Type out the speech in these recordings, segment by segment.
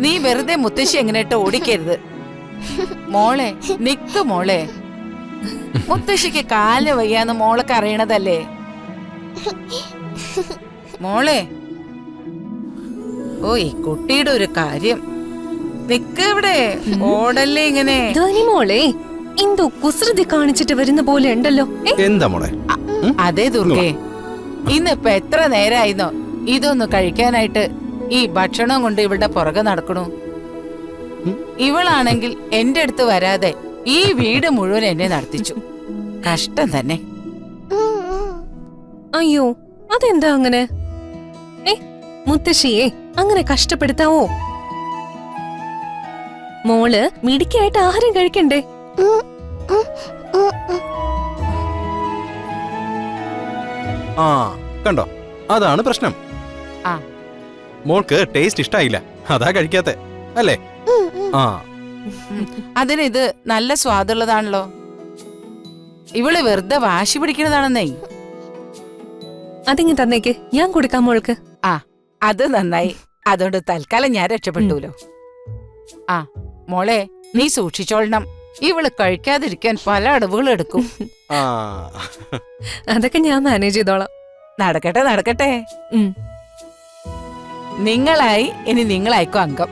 നീ വെറുതെ മുത്തശ്ശി എങ്ങനെയിട്ട് ഓടിക്കരുത്. മോളെ നിക്ക് മോളെ, മുത്തശ്ശിക്ക് കാല് വയ്യാന്ന് മോളൊക്കെ അറിയണതല്ലേ മോളെ. ഓ ഈ കുട്ടിയുടെ ഒരു കാര്യം. നിക്ക് ഇവിടെ, ഓടല്ലേ ഇങ്ങനെ. മോളെ എന്തോ കുസൃതി കാണിച്ചിട്ട് വരുന്ന പോലെ ഉണ്ടല്ലോ. എന്താ മോളെ? അതെ ദുർഗേ, ഇന്നിപ്പൊ എത്ര നേരായിരുന്നോ ഇതൊന്ന് കഴിക്കാനായിട്ട് ഈ ഭക്ഷണം കൊണ്ട് ഇവളുടെ പുറകെ നടക്കണു. ഇവളാണെങ്കിൽ എന്റെ അടുത്ത് വരാതെ ഈ വീട് മുഴുവൻ എന്നെ നടത്തിച്ചു. കഷ്ടം തന്നെ. അയ്യോ അതെന്താ അങ്ങനെ? മുത്തശ്ശിയെ അങ്ങനെ കഷ്ടപ്പെടുത്താവോ? മോള് മിടിക്കായിട്ട് ആഹാരം കഴിക്കണ്ടേ? ആ കണ്ടോ, അതാണ് പ്രശ്നം. മോൾക്ക് ടേസ്റ്റ് ഇഷ്ടായില്ല, അതാ കഴിക്കാത്തെ അല്ലേ? ആ അതിനിത് നല്ല സ്വാദുള്ളതാണല്ലോ. ഇവള് വെറുതെ വാശി പിടിക്കുന്നതാണെന്നേ. അതിങ്ങി തന്നേക്ക്, ഞാൻ കൊടുക്കാം മോൾക്ക്. ആ അത് നന്നായി. അതുകൊണ്ട് തൽക്കാലം ഞാൻ രക്ഷപ്പെട്ടൂലോ. ആ മോളെ നീ സൂക്ഷിച്ചോളണം. ഇവള് കഴിക്കാതിരിക്കാൻ പല അടവുകൾ എടുക്കും. അതൊക്കെ ഞാൻ മാനേജ് ചെയ്തോളാം. നടക്കട്ടെ നടക്കട്ടെ. നിങ്ങളായി ഇനി നിങ്ങളായിക്കോ അംഗം.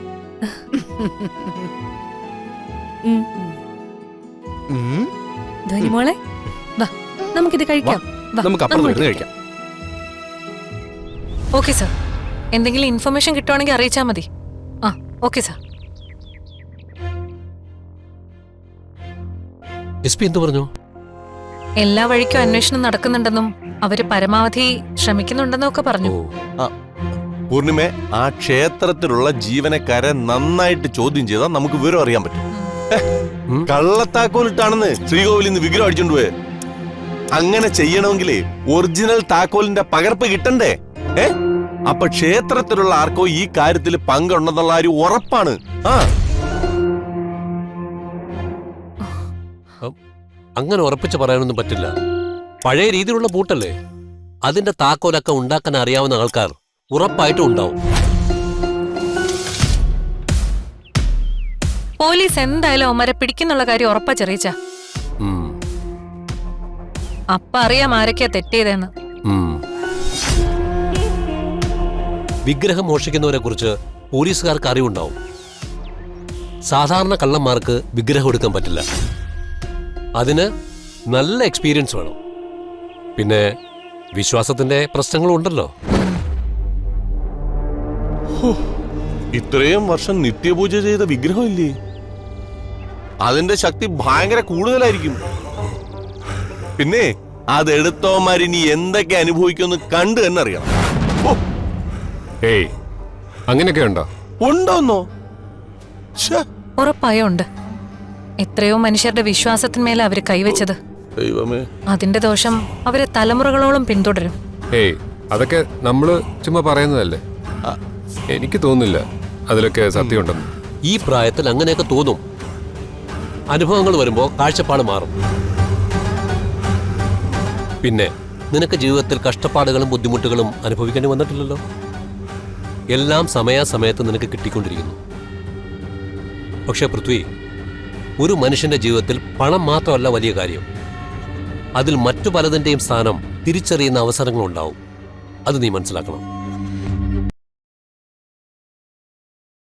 മോളെ വാ, നമുക്കിത് കഴിക്കാം. നമുക്ക് അപ്പുറത്ത് കഴിക്കാം. ഓക്കെ സാർ, എന്തെങ്കിലും ഇൻഫർമേഷൻ കിട്ടുവാണെങ്കിൽ അറിയിച്ചാൽ മതി. ആ ഓക്കെ സാർ. എന്തു പറഞ്ഞു? എല്ലാ വഴിക്കും അന്വേഷണം നടക്കുന്നുണ്ടെന്നും അവര് പരമാവധി ശ്രമിക്കുന്നുണ്ടെന്നും ഒക്കെ പറഞ്ഞു. പൂർണിമ, ആ ക്ഷേത്രത്തിലുള്ള ജീവനക്കാരെ നന്നായിട്ട് ചോദ്യം ചെയ്താൽ നമുക്ക് വിവരം അറിയാൻ പറ്റും. കള്ളത്താക്കോലിട്ടാണെന്ന് ശ്രീകോവിലിൽ നിന്ന് വിഗ്രഹം അടിച്ചോണ്ട് പോയെ. അങ്ങനെ ചെയ്യണമെങ്കിലേ ഒറിജിനൽ താക്കോലിന്റെ പകർപ്പ് കിട്ടണ്ടേ? അപ്പൊ ക്ഷേത്രത്തിലുള്ള ആർക്കോ ഈ കാര്യത്തിൽ പങ്കുണ്ടെന്നുള്ള ഒരു ഉറപ്പാണ്. അങ്ങനെ ഉറപ്പിച്ച് പറയാനൊന്നും പറ്റില്ല. പഴയ രീതിയിലുള്ള പൂട്ടല്ലേ, അതിന്റെ താക്കോലൊക്കെ ഉണ്ടാക്കാൻ അറിയാവുന്ന ആൾക്കാർ ഉറപ്പായിട്ടും ഉണ്ടാവും. പോലീസ് എന്തായാലും അവന്മാരെ പിടിക്കുന്നുള്ള കാര്യം ഉറപ്പാ ചെറിയിച്ച. അപ്പ അറിയാം ആരൊക്കെയാ തെറ്റേതെന്ന്. വിഗ്രഹം മോഷിക്കുന്നവരെ കുറിച്ച് പോലീസുകാർക്ക് അറിവുണ്ടാവും. സാധാരണ കള്ളന്മാർക്ക് വിഗ്രഹം എടുക്കാൻ പറ്റില്ല. അതിന് നല്ല എക്സ്പീരിയൻസ് വേണം. പിന്നെ വിശ്വാസത്തിന്റെ പ്രശ്നങ്ങളും ഉണ്ടല്ലോ. ഇത്രയും വർഷം നിത്യപൂജ ചെയ്ത വിഗ്രഹമില്ലേ, അതിന്റെ ശക്തി ഭയങ്കര കൂടുതലായിരിക്കും. പിന്നെ അതെടുത്തോമാരിനി എന്തൊക്കെ അനുഭവിക്കുമെന്ന് കണ്ടു തന്നെ അറിയണം. ഏയ് അങ്ങനെയൊക്കെ ഉണ്ടോ? ഉണ്ടോന്നോ? ഉറപ്പായോ ഉണ്ട്. എത്രയോ മനുഷ്യരുടെ വിശ്വാസത്തിന്മേലെ അവര് കൈവച്ചത്. ദൈവമേ, അതിന്റെ ദോഷം അവരെ തലമുറകളോളം പിന്തുടരും. ഏയ് അതൊക്കെ നമ്മള് ചുമ്മാ പറയുന്നതല്ലേ. എനിക്ക് തോന്നുന്നില്ല അതിലൊക്കെ സത്യമുണ്ടെന്ന്. ഈ പ്രായത്തിൽ അങ്ങനെയൊക്കെ തോന്നും. അനുഭവങ്ങൾ വരുമ്പോ കാഴ്ചപ്പാട് മാറും. പിന്നെ നിനക്ക് ജീവിതത്തിൽ കഷ്ടപ്പാടുകളും ബുദ്ധിമുട്ടുകളും അനുഭവിക്കേണ്ടി വന്നിട്ടില്ലല്ലോ. എല്ലാം സമയാസമയത്ത് നിനക്ക് കിട്ടിക്കൊണ്ടിരിക്കുന്നു. പക്ഷെ പൃഥ്വി, ഒരു മനുഷ്യന്റെ ജീവിതത്തിൽ പണം മാത്രമല്ല വലിയ കാര്യം. അതിൽ മറ്റു പലതിന്റെയും സ്ഥാനം തിരിച്ചറിയുന്ന അവസരങ്ങളുണ്ടാവും. അത് നീ മനസ്സിലാക്കണം.